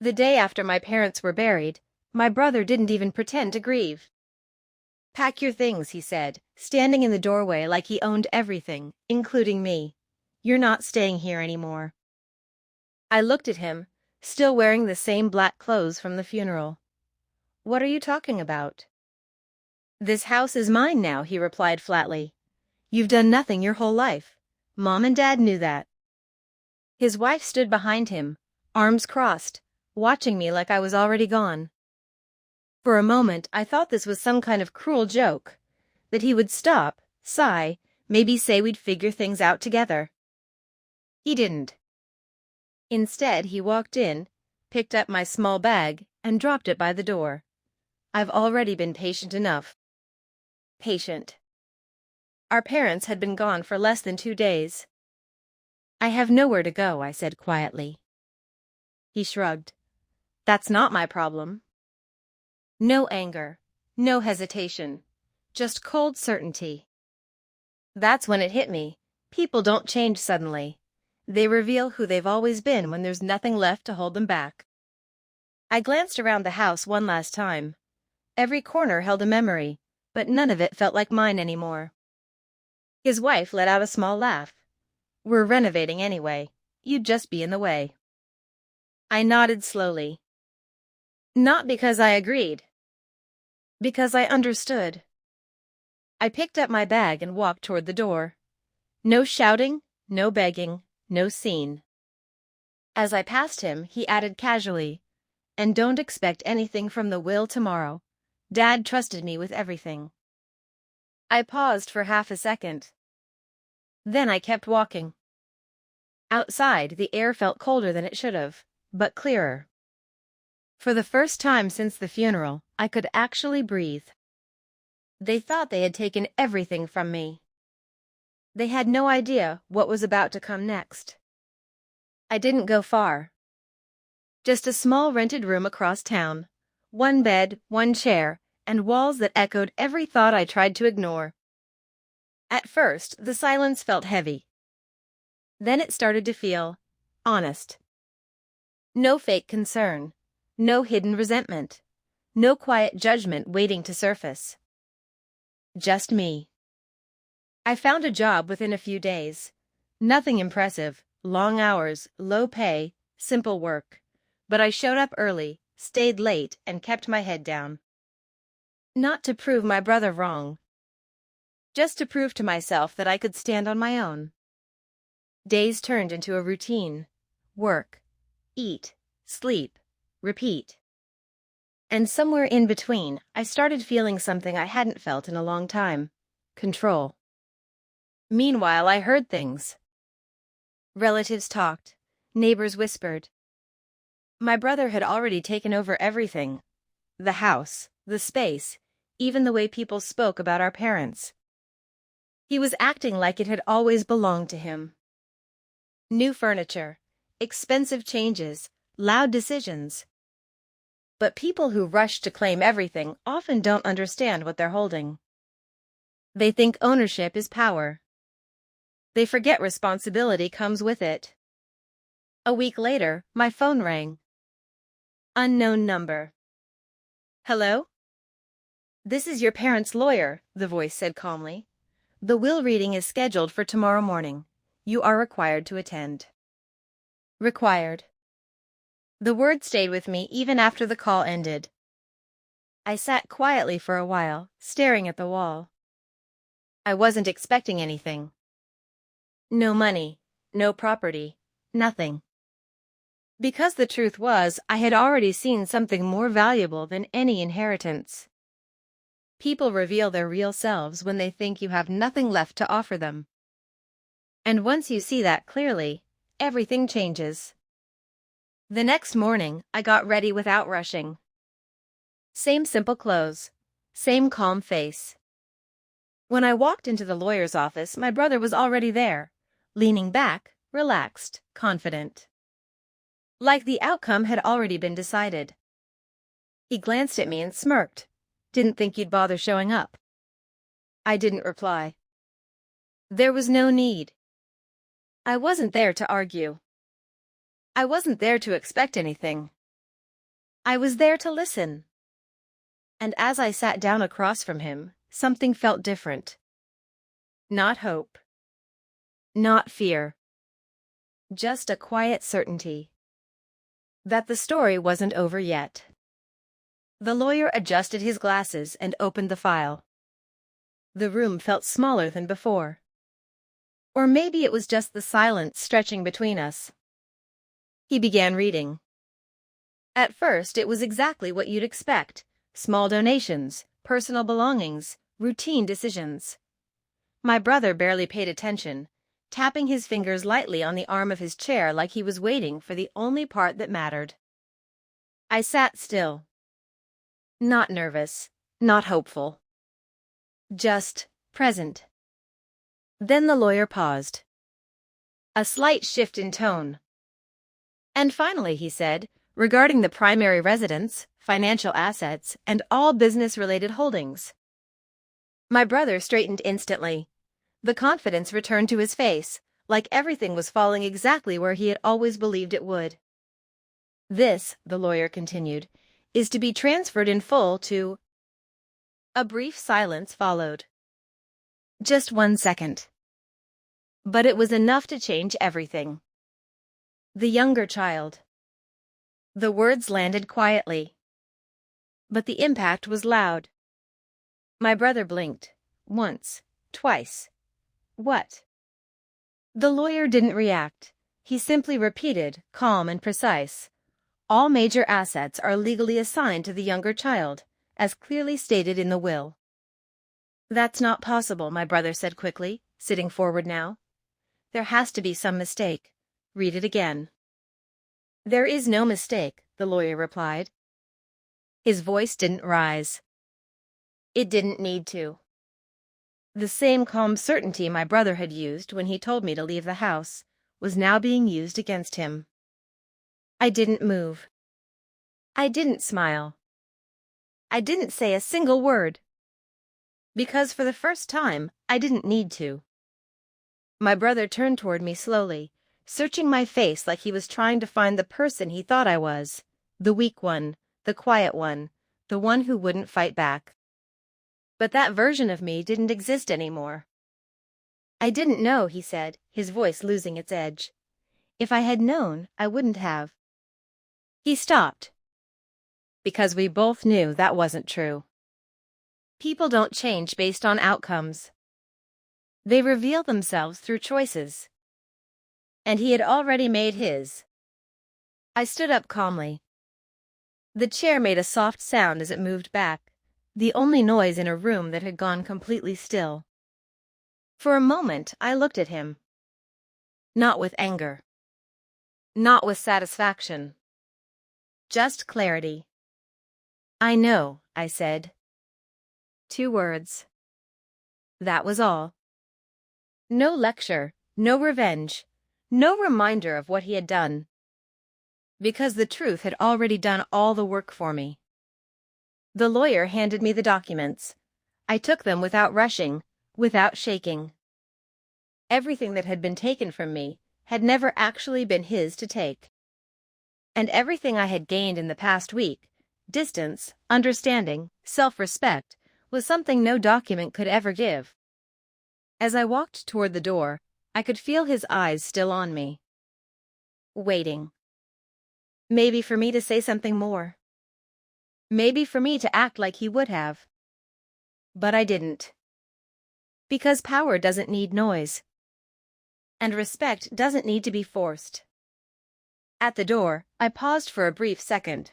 The day after my parents were buried, my brother didn't even pretend to grieve. "Pack your things," he said, standing in the doorway like he owned everything, including me. "You're not staying here anymore." I looked at him, still wearing the same black clothes from the funeral. "What are you talking about?" "This house is mine now," he replied flatly. "You've done nothing your whole life. Mom and Dad knew that." His wife stood behind him, arms crossed, watching me like I was already gone. For a moment, I thought this was some kind of cruel joke, that he would stop, sigh, maybe say we'd figure things out together. He didn't. Instead, he walked in, picked up my small bag, and dropped it by the door. I've already been patient enough. Patient. Our parents had been gone for less than 2 days. "I have nowhere to go," I said quietly. He shrugged. "That's not my problem." No anger, no hesitation, just cold certainty. That's when it hit me. People don't change suddenly. They reveal who they've always been when there's nothing left to hold them back. I glanced around the house one last time. Every corner held a memory, but none of it felt like mine anymore. His wife let out a small laugh. "We're renovating anyway. You'd just be in the way." I nodded slowly. Not because I agreed. Because I understood. I picked up my bag and walked toward the door. No shouting, no begging, no scene. As I passed him, he added casually, "And don't expect anything from the will tomorrow. Dad trusted me with everything." I paused for half a second. Then I kept walking. Outside, the air felt colder than it should have, but clearer. For the first time since the funeral, I could actually breathe. They thought they had taken everything from me. They had no idea what was about to come next. I didn't go far. Just a small rented room across town. One bed, one chair, and walls that echoed every thought I tried to ignore. At first, the silence felt heavy. Then it started to feel honest. No fake concern. No hidden resentment. No quiet judgment waiting to surface. Just me. I found a job within a few days. Nothing impressive, long hours, low pay, simple work. But I showed up early, stayed late, and kept my head down. Not to prove my brother wrong. Just to prove to myself that I could stand on my own. Days turned into a routine. Work, eat, sleep, repeat. And somewhere in between, I started feeling something I hadn't felt in a long time. Control. Meanwhile, I heard things. Relatives talked. Neighbors whispered. My brother had already taken over everything. The house, the space, even the way people spoke about our parents. He was acting like it had always belonged to him. New furniture, expensive changes, loud decisions. But people who rush to claim everything often don't understand what they're holding. They think ownership is power. They forget responsibility comes with it. A week later, my phone rang. Unknown number. "Hello?" "This is your parents' lawyer," the voice said calmly. "The will reading is scheduled for tomorrow morning. You are required to attend." Required. The word stayed with me even after the call ended. I sat quietly for a while, staring at the wall. I wasn't expecting anything. No money, no property, nothing. Because the truth was, I had already seen something more valuable than any inheritance. People reveal their real selves when they think you have nothing left to offer them. And once you see that clearly, everything changes. The next morning, I got ready without rushing. Same simple clothes, same calm face. When I walked into the lawyer's office, my brother was already there, leaning back, relaxed, confident. Like the outcome had already been decided. He glanced at me and smirked. "Didn't think you'd bother showing up." I didn't reply. There was no need. I wasn't there to argue. I wasn't there to expect anything. I was there to listen. And as I sat down across from him, something felt different. Not hope. Not fear. Just a quiet certainty that the story wasn't over yet. The lawyer adjusted his glasses and opened the file. The room felt smaller than before. Or maybe it was just the silence stretching between us. He began reading. At first, it was exactly what you'd expect. Small donations, personal belongings, routine decisions. My brother barely paid attention, tapping his fingers lightly on the arm of his chair like he was waiting for the only part that mattered. I sat still. Not nervous, not hopeful. Just present. Then the lawyer paused. A slight shift in tone. And finally, he said, regarding the primary residence, financial assets, and all business-related holdings. My brother straightened instantly. The confidence returned to his face, like everything was falling exactly where he had always believed it would. This, the lawyer continued, is to be transferred in full to... A brief silence followed. Just 1 second. But it was enough to change everything. The younger child. The words landed quietly. But the impact was loud. My brother blinked. Once. Twice. What? The lawyer didn't react. He simply repeated, calm and precise. All major assets are legally assigned to the younger child, as clearly stated in the will. That's not possible, my brother said quickly, sitting forward now. There has to be some mistake. Read it again. There is no mistake, the lawyer replied. His voice didn't rise. It didn't need to. The same calm certainty my brother had used when he told me to leave the house was now being used against him. I didn't move. I didn't smile. I didn't say a single word. Because for the first time, I didn't need to. My brother turned toward me slowly, searching my face like he was trying to find the person he thought I was, the weak one, the quiet one, the one who wouldn't fight back. But that version of me didn't exist anymore. I didn't know, he said, his voice losing its edge. If I had known, I wouldn't have. He stopped. Because we both knew that wasn't true. People don't change based on outcomes. They reveal themselves through choices. And he had already made his. I stood up calmly. The chair made a soft sound as it moved back, the only noise in a room that had gone completely still. For a moment, I looked at him. Not with anger. Not with satisfaction. Just clarity. I know, I said. 2 words. That was all. No lecture, no revenge, no reminder of what he had done. Because the truth had already done all the work for me. The lawyer handed me the documents. I took them without rushing, without shaking. Everything that had been taken from me had never actually been his to take. And everything I had gained in the past week, distance, understanding, self-respect, was something no document could ever give. As I walked toward the door, I could feel his eyes still on me. Waiting. Maybe for me to say something more. Maybe for me to act like he would have. But I didn't. Because power doesn't need noise. And respect doesn't need to be forced. At the door, I paused for a brief second.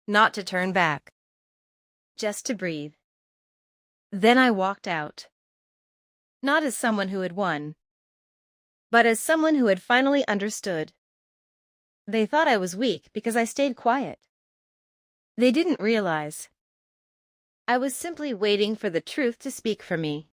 Not to turn back. Just to breathe. Then I walked out. Not as someone who had won, but as someone who had finally understood. They thought I was weak because I stayed quiet. They didn't realize. I was simply waiting for the truth to speak for me.